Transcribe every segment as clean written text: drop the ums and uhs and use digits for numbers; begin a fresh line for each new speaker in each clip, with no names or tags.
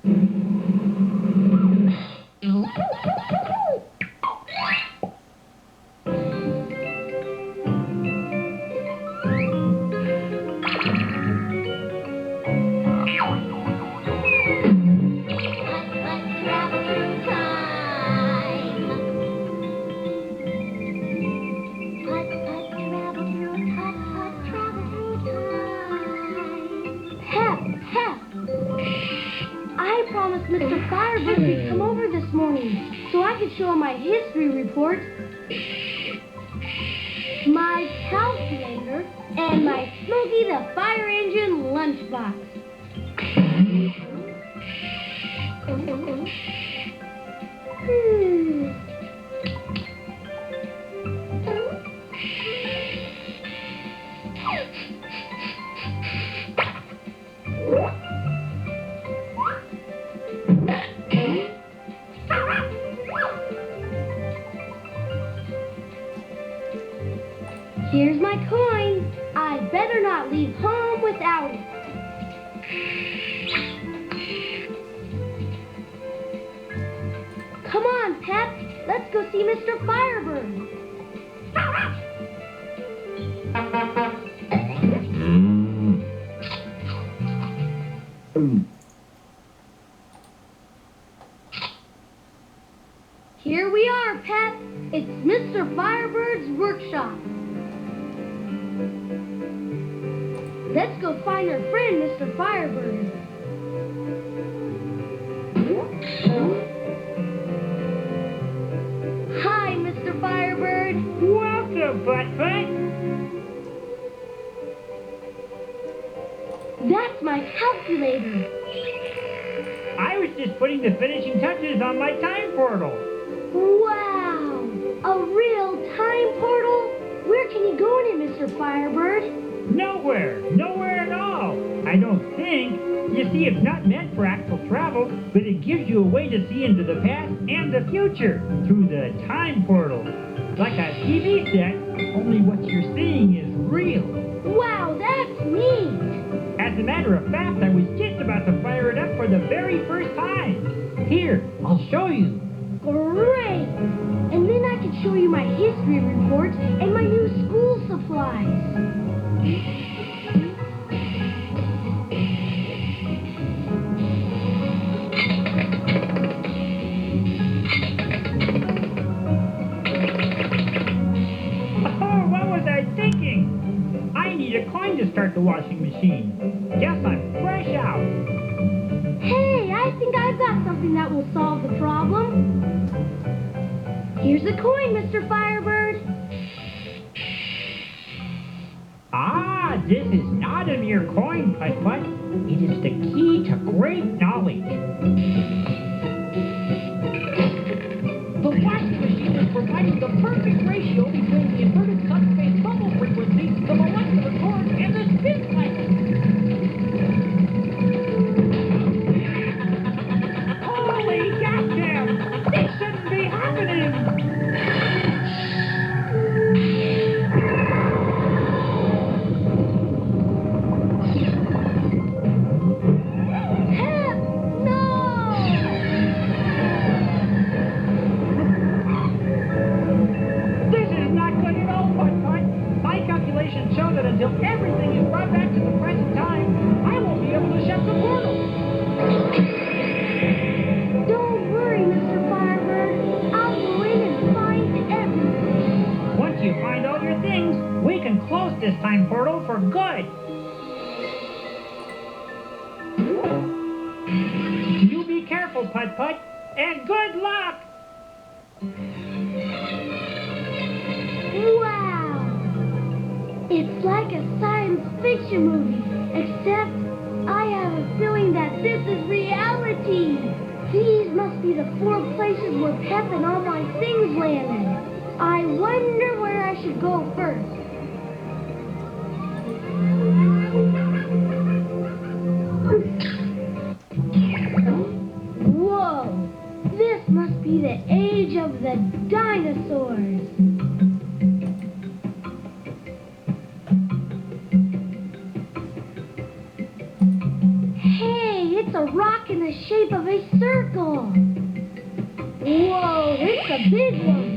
I promised Mr. Firebird he'd come over this morning so I could show him my history report, my calculator, and my Smokey the Fire Engine lunchbox. Here's my coin. I better not leave home without it. Come on, Pep. Let's go see Mr. Firebird. Here we are, Pep. It's Mr. Firebird's workshop. Let's go find our friend, Mr. Firebird. Hi, Mr. Firebird.
Welcome, Putt.
That's my calculator.
I was just putting the finishing touches on my time portal.
Wow! A real time portal? Where can you go in it, Mr. Firebird?
Nowhere at all. I don't think. You see, it's not meant for actual travel, but it gives you a way to see into the past and the future through the time portal. Like a TV set, only what you're seeing is real.
Wow, that's neat.
As a matter of fact, I was just about to fire it up for the very first time. Here, I'll show you.
Great! And then I can show you my history report and my new school supplies.
A coin to start the washing machine. Guess I'm fresh out.
Hey, I think I've got something that will solve the problem. Here's a coin, Mr. Firebird.
Ah, this is not a mere coin, Putt. It is the key to great knowledge. The washing machine is providing the perfect ratio between the inverted cut-space bubble frequency, the molecular torque, and the spin cycle. Holy goddamn! This shouldn't be happening! Show that until everything is brought back to the present time, I won't be able to shut the portal.
Don't worry, Mr. Firebird. I'll go in and find everything.
Once you find all your things, we can close this time portal for good. You be careful, Putt, and good luck!
Wow! It's like a science fiction movie, except I have a feeling that this is reality. These must be the 4 places where Pep and all my things landed. I wonder where I should go first. Whoa! This must be the age of the dinosaurs. It's a rock in the shape of a circle. Whoa, it's a big one.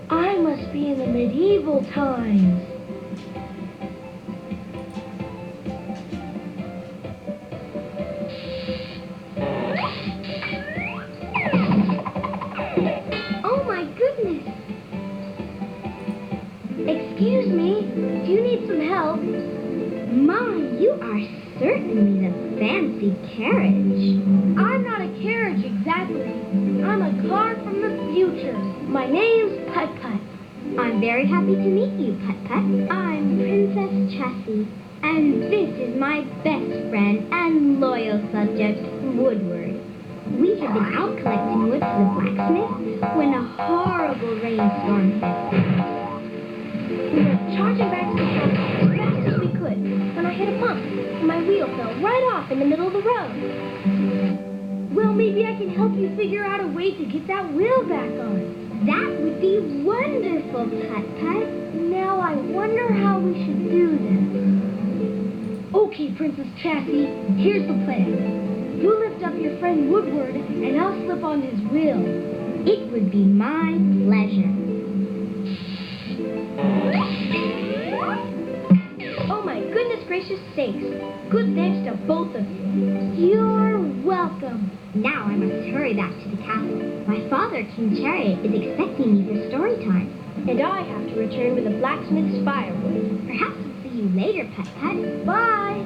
I must be in the medieval times. Oh my goodness! Excuse me, do you need some help?
My, you are certainly the fancy carriage.
I'm not a carriage exactly. I'm a car from the future. My name's Putt.
I'm very happy to meet you, Putt. I'm Princess Chassis, and this is my best friend and loyal subject, Woodward. We have been out collecting wood for the blacksmith when a horrible rainstorm hit.
We were charging back to the house as fast as we could when I hit a bump and my wheel fell right off in the middle of the road. Well, maybe I can help you figure out a way to get that wheel back on.
That would be wonderful, Putt.
Now I wonder how we should do this. Okay, Princess Chassis, here's the plan. You lift up your friend Woodward and I'll slip on his wheel.
It would be my pleasure.
Oh my goodness gracious sakes. Good thanks to both of you. You're welcome.
Now I must hurry back to the castle. My father, King Chariot, is expecting me for story time.
And I have to return with the blacksmith's firewood.
Perhaps I'll see you later, Putt.
Bye!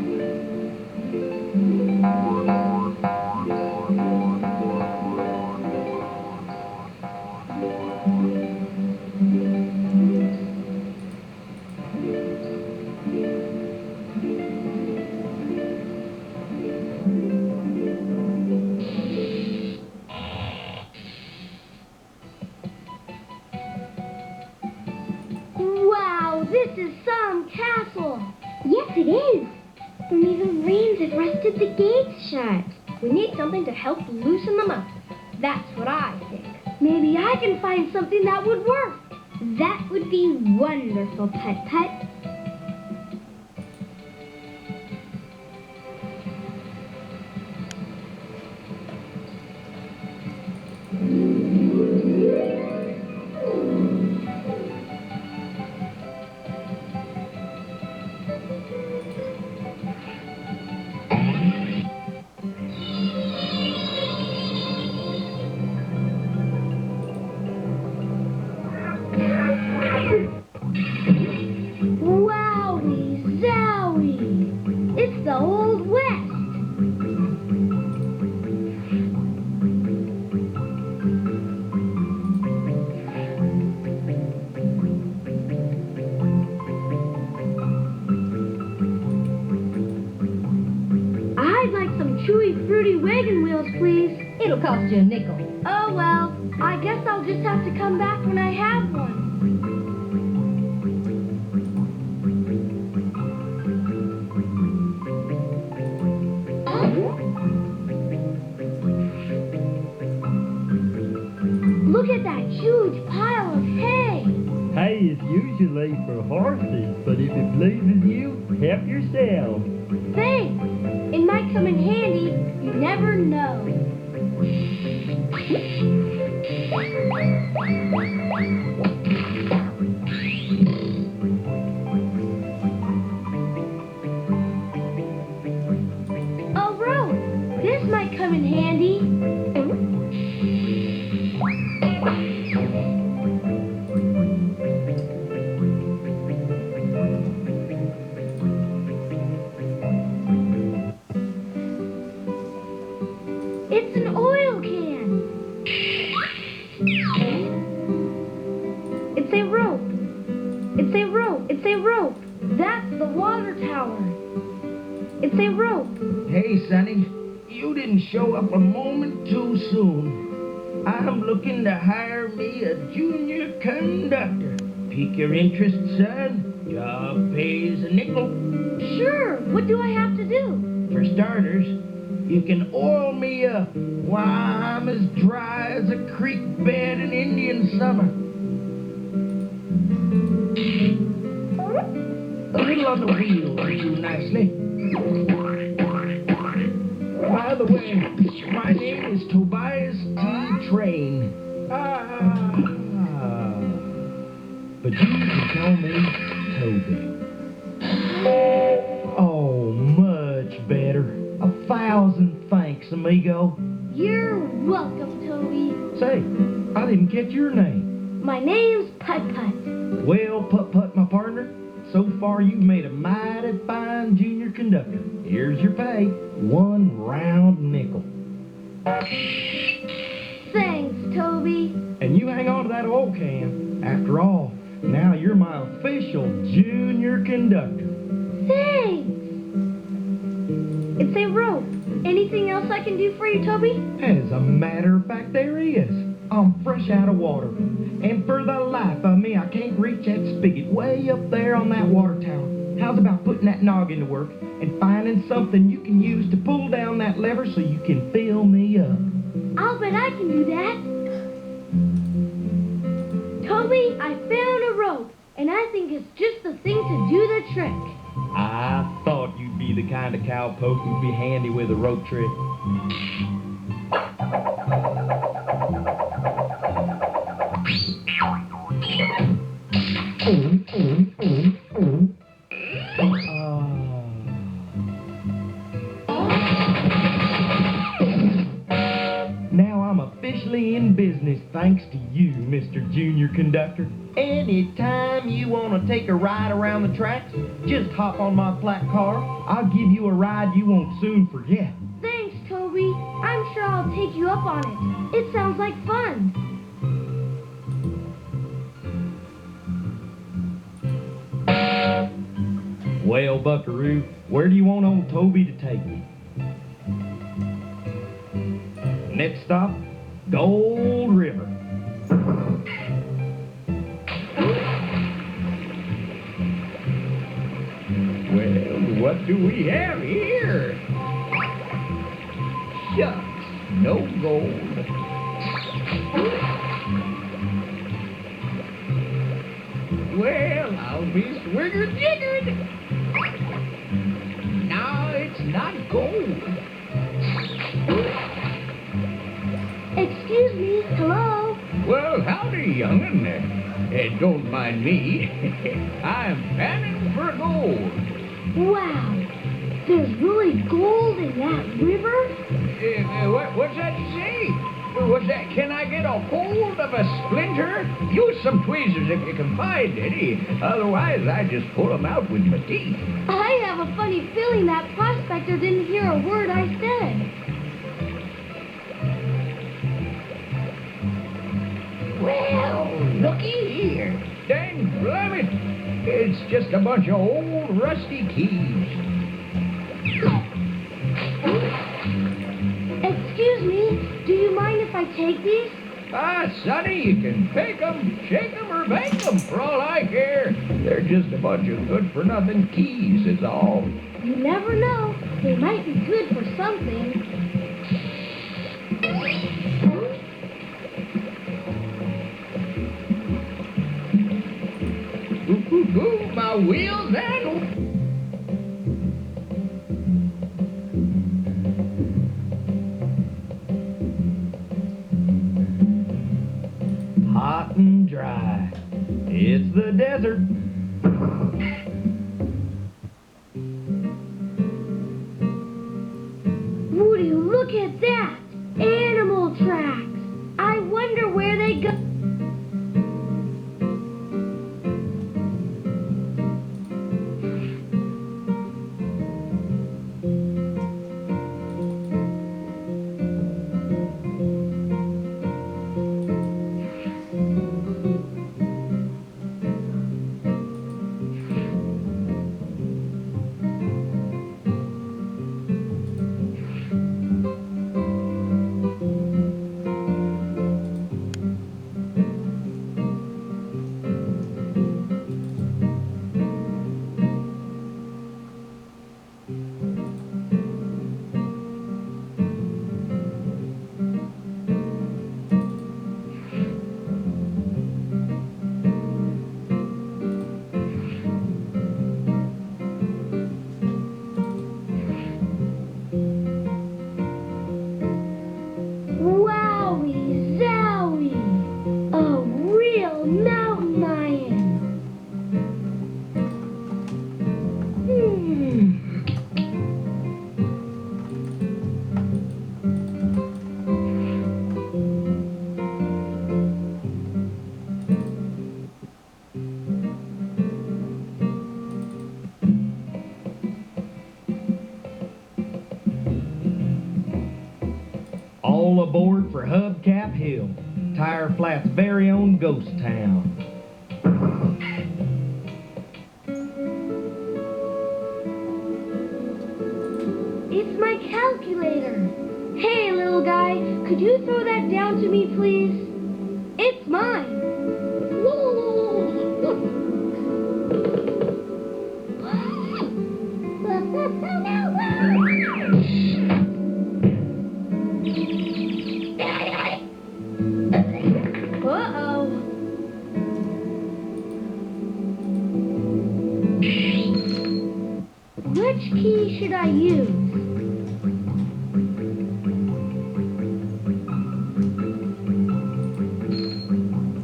Wow, this is some castle!
Yes, it is. Only the rains have rusted the gates shut.
We need something to help loosen them up. That's what I think. Maybe I can find something that would work.
That would be wonderful, Putt.
Wowie zowie! It's the Old West! I'd like some chewy, fruity wagon wheels, please.
It'll cost you a nickel.
Oh well, I guess I'll just have to come back when I have one. Look at that huge pile of hay.
Hay is usually for horses, but if it pleases you, help yourself.
Thanks. It might come in handy. You never know. A rope. This might come in handy. It's an oil can. It's a rope. It's a rope. It's a rope. That's the water tower. It's a rope.
Hey, Sonny, you didn't show up a moment too soon. I'm looking to hire me a junior conductor. pique your interest, son? Job pays a nickel.
Sure, what do I have to do?
For starters, you can oil me up. Why, I'm as dry as a creek bed in Indian summer. A little on the wheel will do nicely. By the way, my name is Tobias T. Train. But you can call me Toby. Oh, much better. 1,000 thanks, amigo.
You're welcome, Toby.
Say, I didn't catch your name.
My name's Putt.
Well, Putt, my partner, so far you've made a mighty fine junior conductor. Here's your pay, 1 round nickel.
Thanks, Toby.
And you hang on to that oil can. After all, now you're my official junior conductor.
Thanks. It's a rope. Anything else I can do for you, Toby?
As a matter of fact, there is. I'm fresh out of water. And for the life of me, I can't reach that spigot way up there on that water tower. How's about putting that noggin to work and finding something you can use to pull down that lever so you can fill me up?
I'll bet I can do that. Toby, I found a rope, and I think it's just the thing to do the trick.
I thought you'd be the kind of cowpoke who'd be handy with a rope trick. Now I'm officially in business thanks to you, Mr. Junior Conductor. Anytime you want to take a ride around the tracks, just hop on my flat car. I'll give you a ride you won't soon forget.
Thanks, Toby. I'm sure I'll take you up on it. It sounds like fun.
Well, Buckaroo, where do you want old Toby to take you? Next stop, Gold River.
Well, what do we have here? Shucks, no gold. Well, I'll be swigger-jiggered. No, it's not gold.
Excuse me, hello?
Well, howdy, young'un. Don't mind me. I'm panning for gold.
Wow, there's really gold in that river?
What's that you say? What's that? Can I get a hold of a splinter? Use some tweezers if you can find any. Otherwise, I just pull them out with my teeth.
I have a funny feeling that prospector didn't hear a word I said.
Well, looky here. Dang blimey. It's just a bunch of old rusty keys.
Excuse me, do you mind if I take these?
Ah, sonny, you can take 'em, shake 'em, or bake 'em for all I care. They're just a bunch of good-for-nothing keys, is all.
You never know. They might be good for something.
Ooh, my wheels and...
Hot and dry. It's the desert.
Woody, look at that! Animal tracks! I wonder where they go.
All aboard for Hubcap Hill, Tire Flat's very own ghost town.
It's my calculator. Hey, little guy, could you throw that down to me, please? It's mine. Uh-oh. Which key should I use?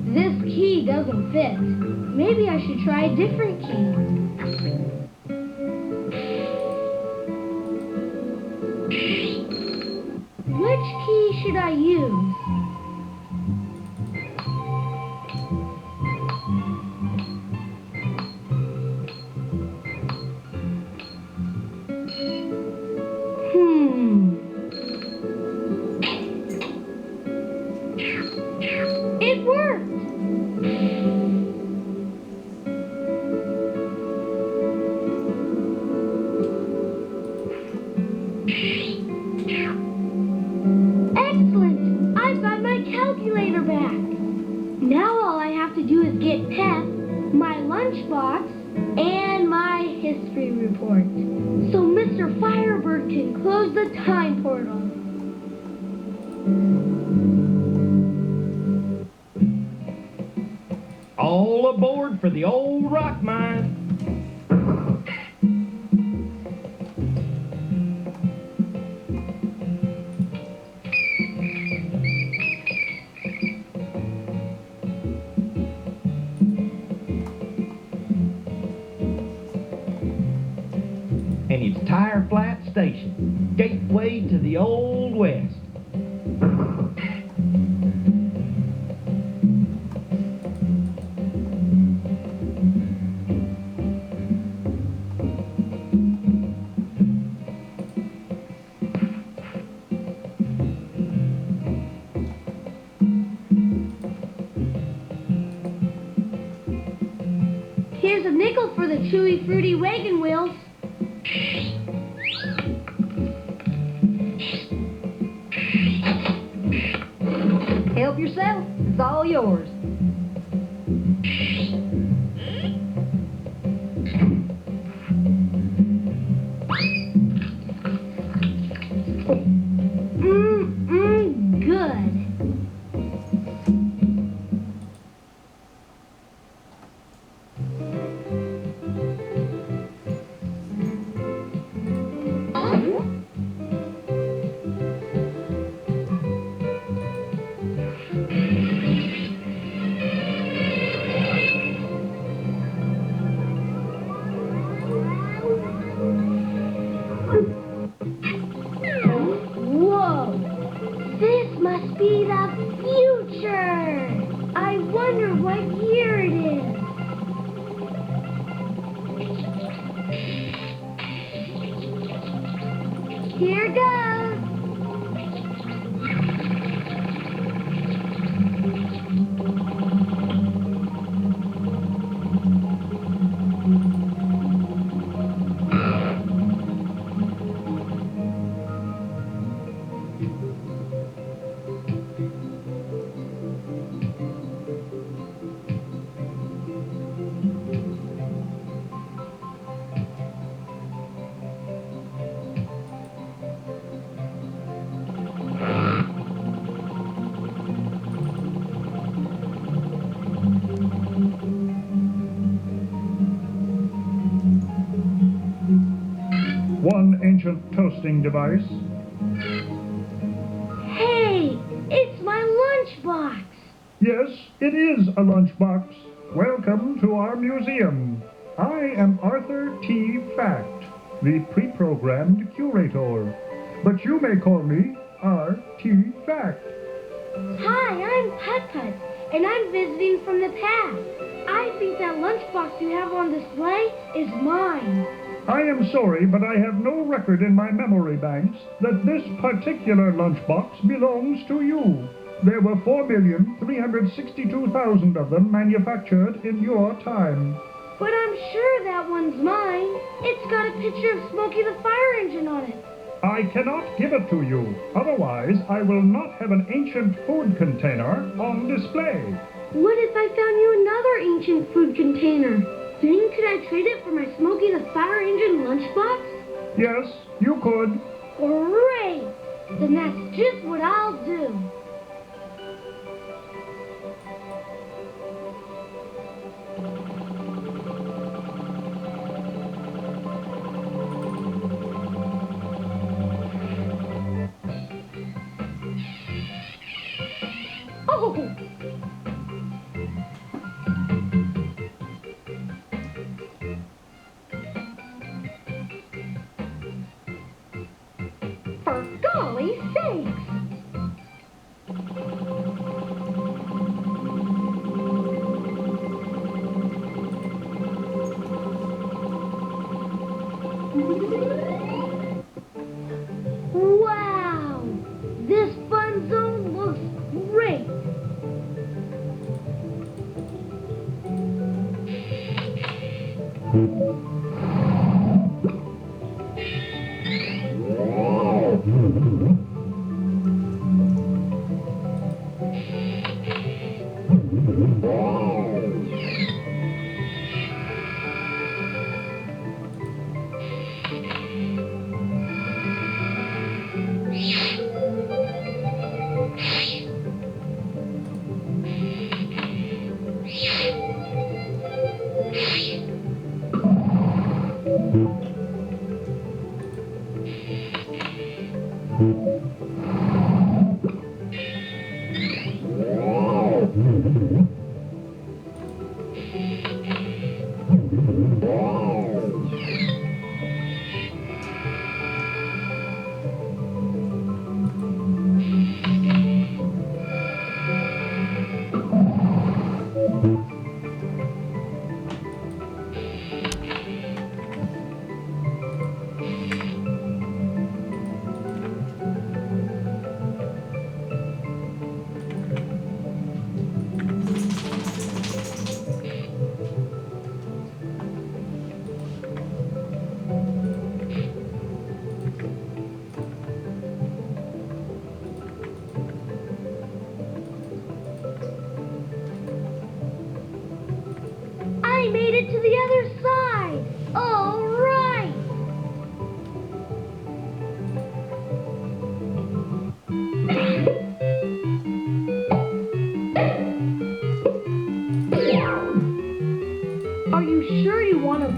This key doesn't fit. Maybe I should try a different key. Which key should I use? It worked! Excellent! I've got my calculator back. Now all I have to do is get Pep, my lunchbox, and my history report. So Mr. Firebird can close the time portal.
All aboard for the old rock mine. And it's Tire Flat Station, gateway to the Old West.
Here's a nickel for the chewy, fruity wagon wheels.
Help yourself. It's all yours.
Good. Whoa! This must be the future! I wonder what year it is. Here goes!
One ancient toasting device.
Hey, it's my lunchbox!
Yes, it is a lunchbox. Welcome to our museum. I am Arthur T. Fact, the pre-programmed curator. But you may call me R.T. Fact.
Hi, I'm Putt, and I'm visiting from the past. I think that lunchbox you have on display is mine.
I am sorry, but I have no record in my memory banks that this particular lunchbox belongs to you. There were 4,362,000 of them manufactured in your time.
But I'm sure that one's mine. It's got a picture of Smokey the Fire Engine on it.
I cannot give it to you. Otherwise, I will not have an ancient food container on display.
What if I found you another ancient food container? Then could I trade it for my Smokey the Fire Engine lunchbox?
Yes, you could.
Great! Then that's just what I'll do. Oh!
For golly sakes!
Wow! This fun zone looks great! I made it to the other side! All right! Are you sure you want to...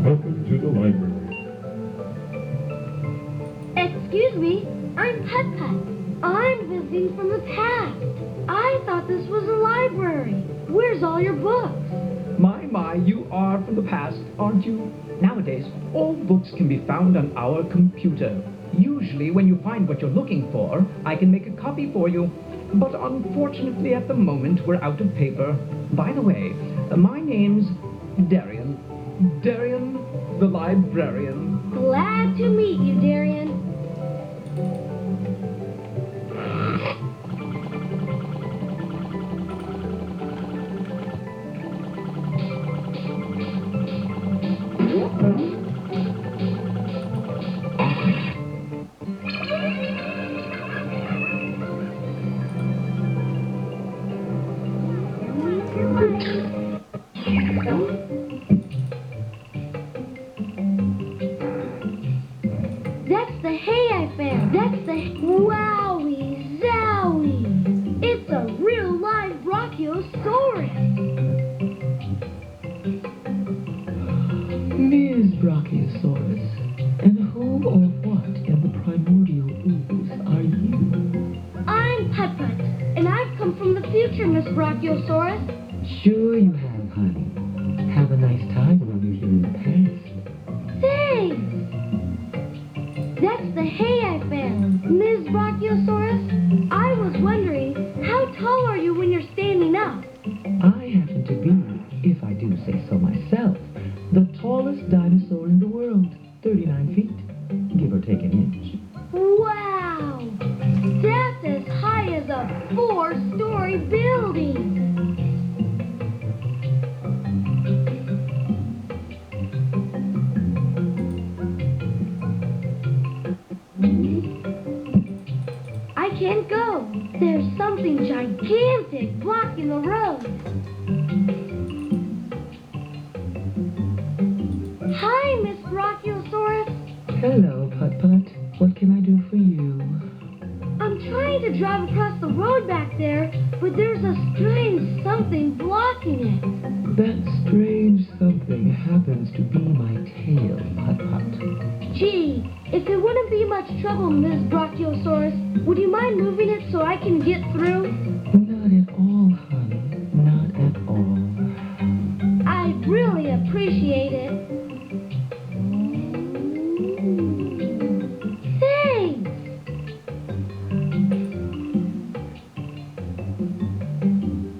Welcome to the library.
Excuse me, I'm Putt. I'm visiting from the past. I thought this was a library. Where's all your books?
My, you are from the past, aren't you? Nowadays, all books can be found on our computer. Usually, when you find what you're looking for, I can make a copy for you. But unfortunately, at the moment, we're out of paper. By the way, my name's Darian. Darian, the librarian.
Glad to meet you, Darian. That's the hay I found. That's the... Wowie zowie! It's a real live Brachiosaurus.
Near
or what in the primordial ooze are you?
I'm Putt Putt, and I've come from the future, Miss Brachiosaurus.
Sure you have, honey. Have a nice time while you're here in the past.
Thanks! That's the hay I found, Ms. Brachiosaurus. I was wondering, how tall are you when you're standing up?
I happen to be, if I do say so myself, the tallest dinosaur in the world, 39 feet, give or take an inch.
Wow! That's as high as a 4-story building! I can't go. There's something gigantic blocking the road. Hi, Miss Brachiosaurus.
Hello, Putt Putt. What can I do for you?
I'm trying to drive across the road back there, but there's a strange something blocking it.
That strange something happens to be my tail, Putt Putt.
Gee, if it wouldn't be much trouble, Ms. Brachiosaurus, would you mind moving it so I can get through?
Not at all, honey. Not at all.
I'd really appreciate it. Thanks!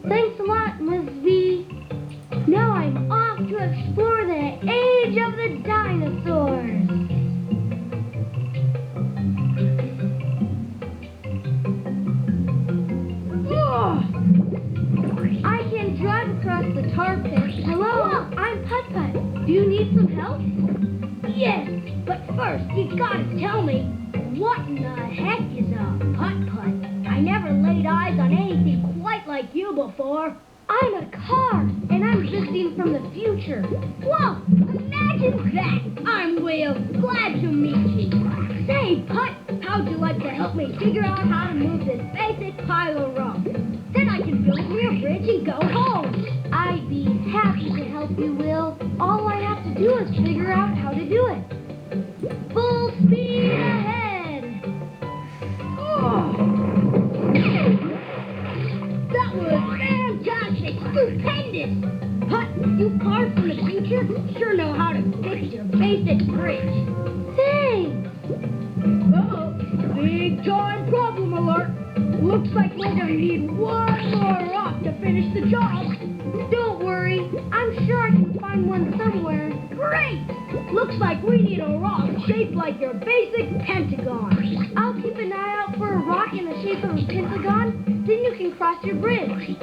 Thanks a lot, Ms. V. Now I'm off to explore the age of the dinosaurs. I can drive across the tar pit. Hello, I'm Putt Putt. Do you need some help? Yes, but first you gotta tell me, what in the heck is a Putt Putt? I never laid eyes on anything quite like you before. I'm a car, and I'm visiting from the future. Whoa, imagine that! I'm Will, glad to meet you. Say, Putt, how'd you like to help me figure out how to move this basic pile of rock? Then I can build me a bridge and go home. I'd be happy to help you, Will. All I have to do is figure out how to do it. Full speed ahead! That was fantastic! Stupendous! Putt, you cars from the future sure know how to fix your basic bridge. Thanks! Uh-oh, big time problem alert! Looks like we're gonna need one more rock to finish the job. Don't worry, I'm sure I can find one somewhere. Great! Looks like we need a rock shaped like your basic pentagon. I'll keep an eye out for a rock in the shape of a pentagon, then you can cross your bridge.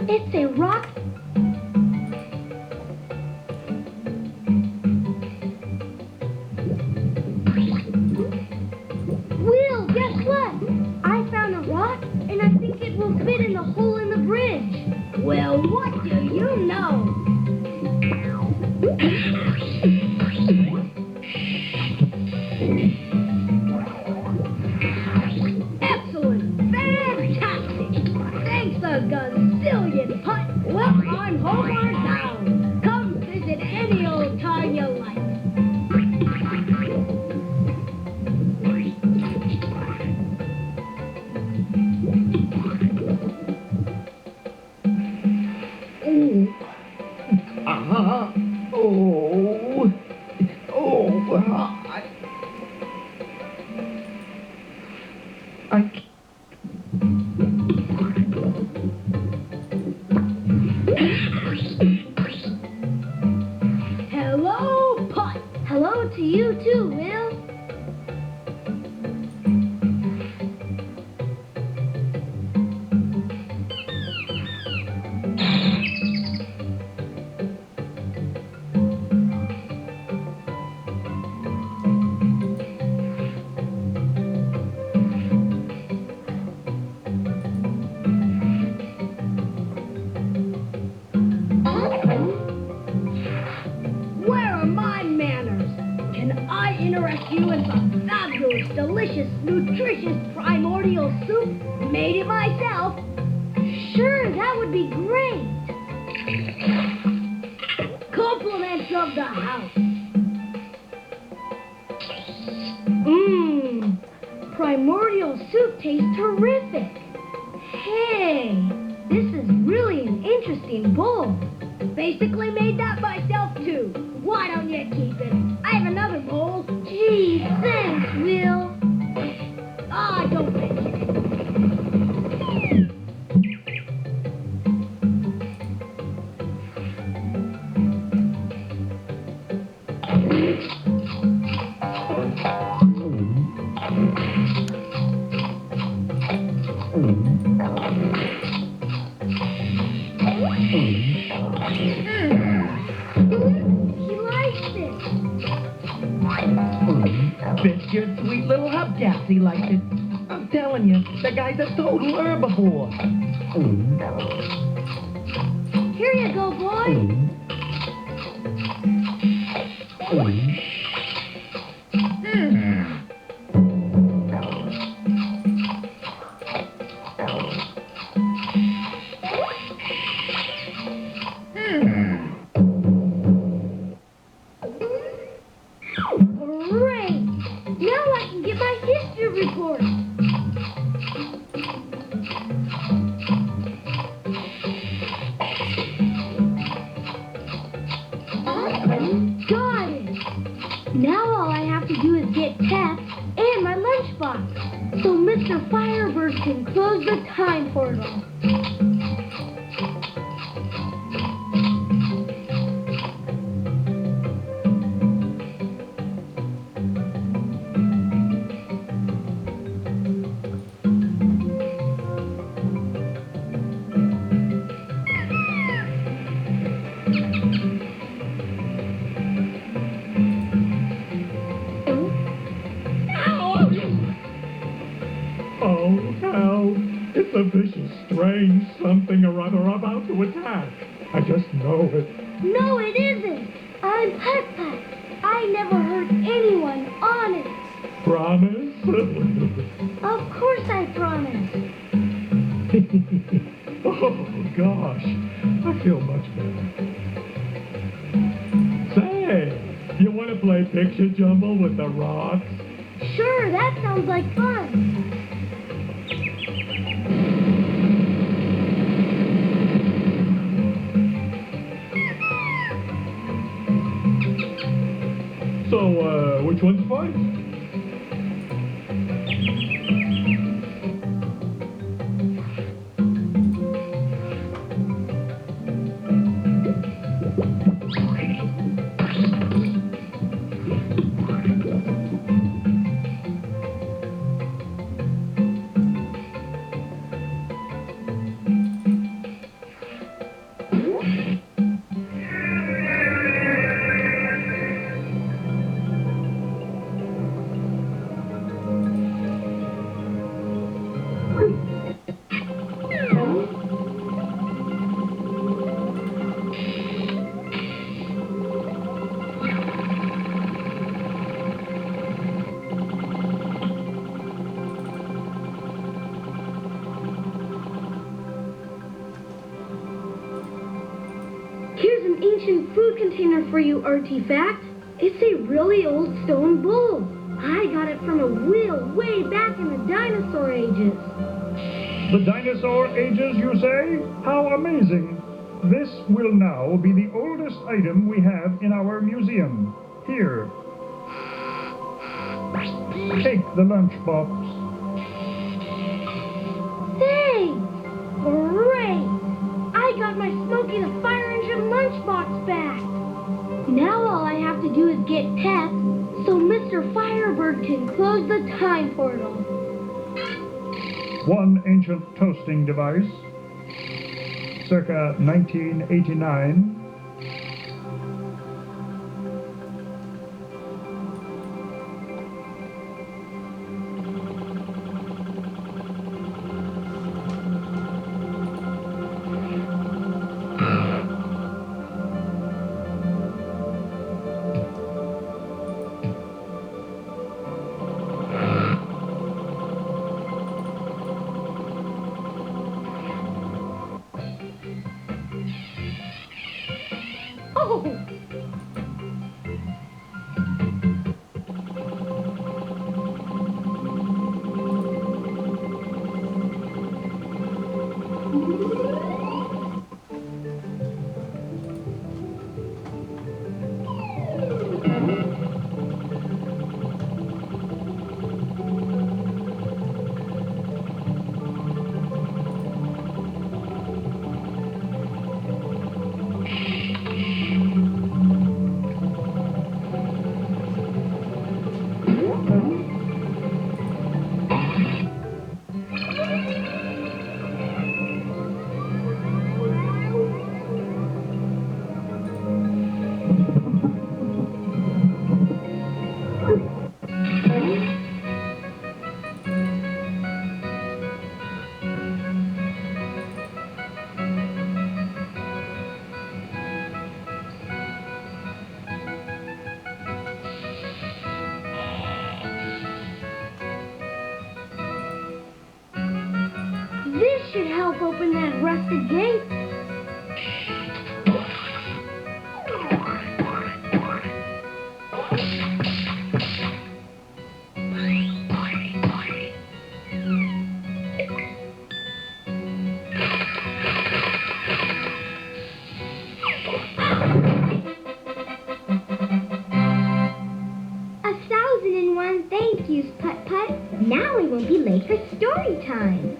It's a rock. Will, guess what? I found a rock, and I think it will fit in the hole in the bridge. Well, what do you know? Excellent! Fantastic! Thanks a gazillion, Putt! Well, I'm homeward bound. Come visit any old time you like. Hello, Putt. Hello to you too, Will. interest you in some fabulous, delicious, nutritious primordial primordial soup. Made it myself. Sure, that would be great. Compliments of the house. Mmm, primordial soup tastes terrific. Hey, this is really an interesting bowl. Basically made that myself too. Why don't you keep it? I have another bowl. Gee, thanks, Will. Ah, don't mention it. He likes it.
Bit's your sweet little hubcaps, he liked it. I'm telling you, that guy's a total herbivore.
Here you go, boy. Great! Now I can get my history report. Got it! Now all I have to do is get Tess and my lunchbox, so Mr. Firebird can close the time portal.
Oh, hell. It's a vicious, strange something or other about to attack. I just know it.
No, it isn't. I'm Putt Putt. I never hurt anyone, honest.
Promise?
Of course I promise.
Oh, gosh. I feel much better. Say, you want to play picture jumble with the rocks?
Sure, that sounds like fun.
So, which one's fun?
Here's an ancient food container for you, Artifact. It's a really old stone bowl. I got it from a wheel way back in the dinosaur ages.
The dinosaur ages, you say? How amazing. This will now be the oldest item we have in our museum. Here. Take the lunchbox.
Thanks! Great! I got my Smokey the Fire Engine lunchbox back. Now all I have to do is get Tess, so Mr. Firebird can close the time portal.
One ancient toasting device. Circa 1989.
This should help open that rusted gate.
Thank yous, Putt Putt. Now we won't be late for story time.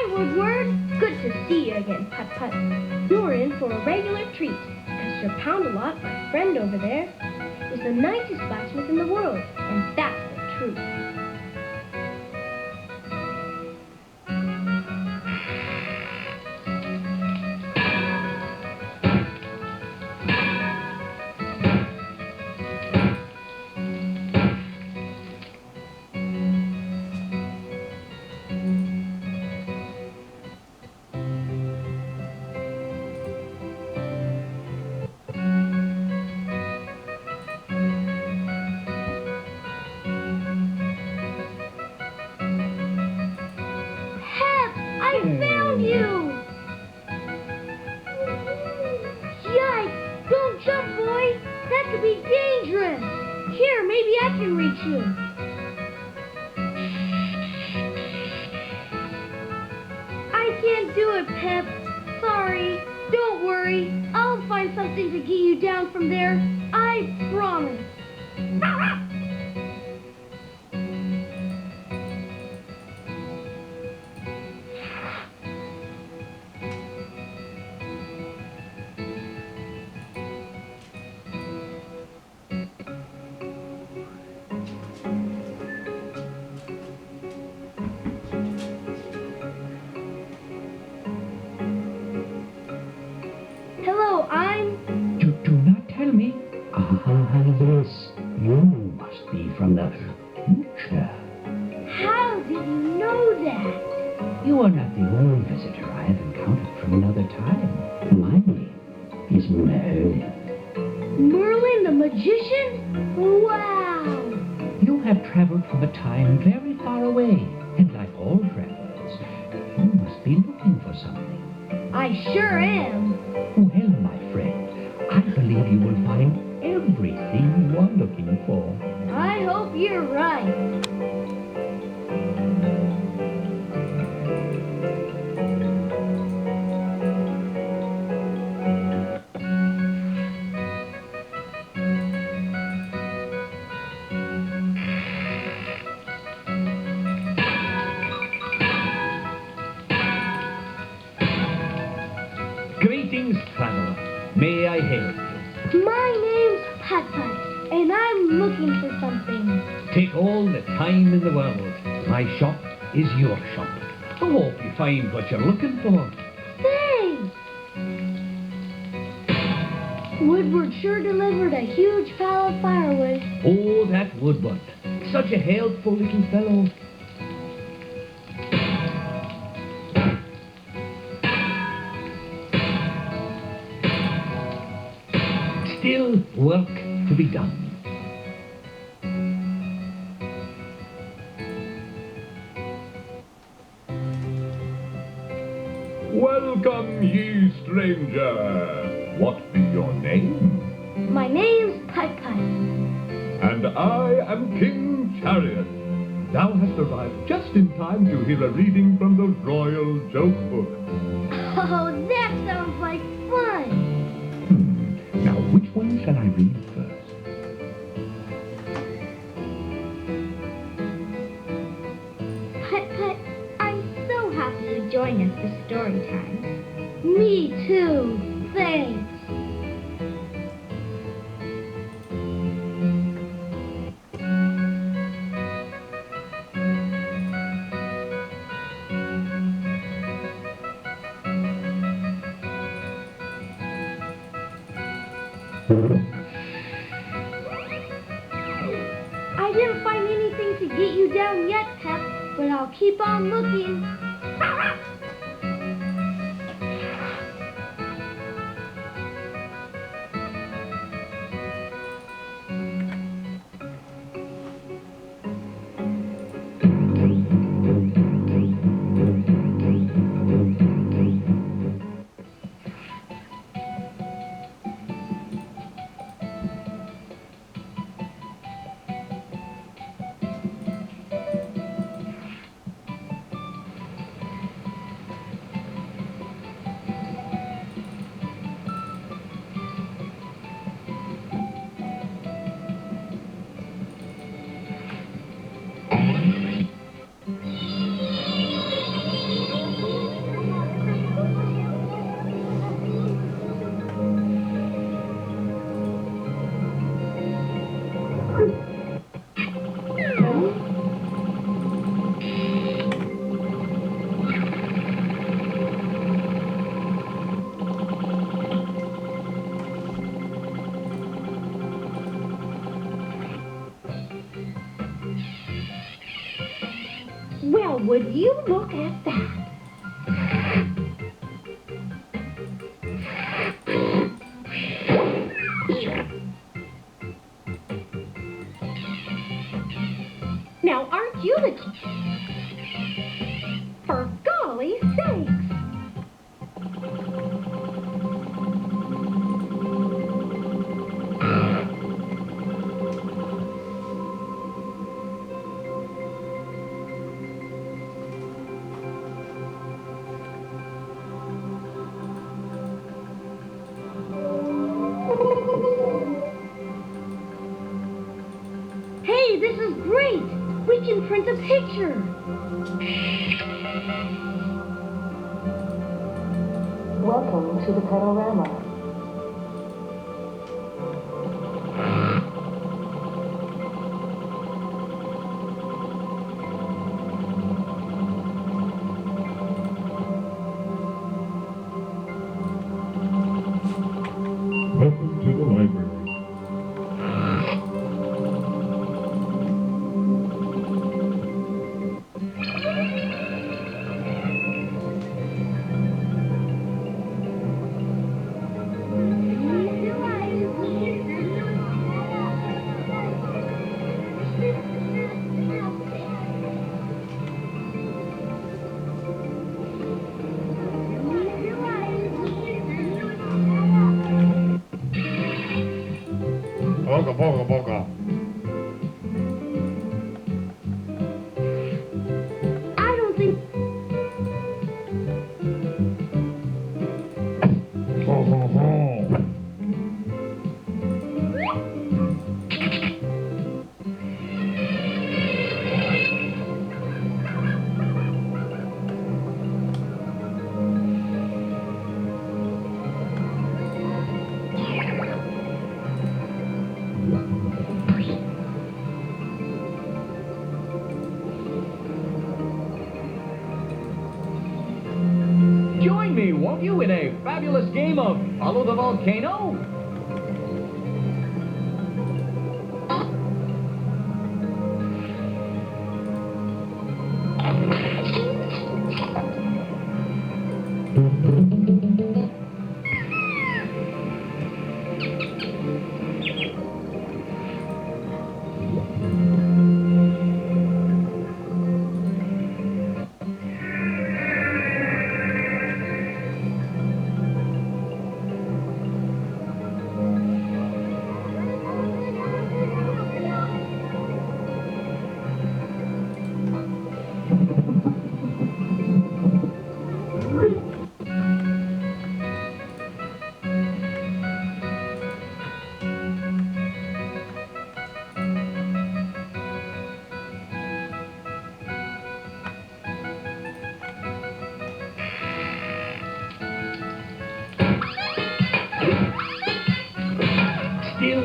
Woodward, good to see you again, Putt Putt. You're in for a regular treat, because Sir Pound-a-Lot, my friend over there, is the nicest blacksmith in the world, and that's the truth. I found you! Yikes! Don't jump, boy! That could be dangerous! Here, maybe I can reach you. I can't do it, Pep. Sorry. Don't worry. I'll find something to get you down from there. I promise. Hello,
Do not tell me. Yes, you must be from the future.
How did you know that?
You are not the only visitor I have encountered from another time. My name is Merlin.
Merlin the magician? Wow!
You have traveled from a time very far away, and like all travelers, you must be looking for something.
I sure am.
Well, my friend, I believe you will find everything you are looking for.
I hope you're right.
Greetings, traveler. May I help you?
My name's Putt Putt, and I'm looking for something.
Take all the time in the world. My shop is your shop. I hope you find what you're looking for.
Thanks! Woodward sure delivered a huge pile of firewood.
Oh, that Woodward. Such a helpful little fellow.
still work to be done.
Welcome, ye stranger. What be your name?
My name's Putt Putt.
And I am King Chariot. Thou hast arrived just in time to hear a reading from the Royal Joke Book.
Oh, that sounds like fun.
Now, which one shall I read first?
Putt Putt, I'm so happy you joined us for story time.
Me too. Thanks. I didn't find anything to get you down yet, Pep, but I'll keep on looking. Well, would you look at that? Now, aren't you the... For golly sakes! Hey, this is great! We can print a picture!
Welcome to the Petalorama.
Welcome to the library. Boga, boga, boga.
I don't think...
Ho, ho, ho.
Join me, won't you, in a fabulous game of Follow the Volcano?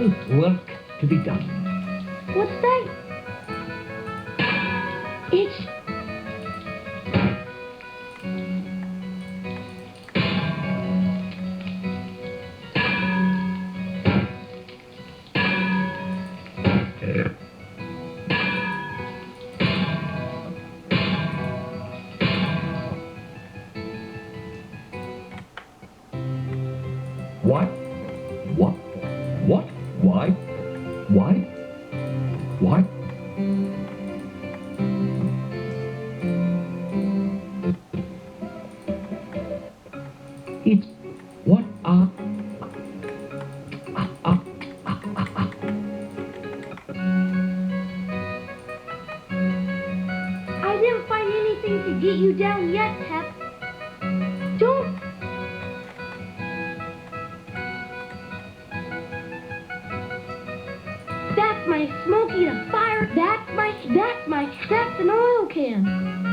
still work to be done.
What's that? It's...
What? What? What? Why? Why? Why?
It's what
I didn't find anything to get you down yet, Pep. Don't... That's my Smokey the Fire. That's an oil can.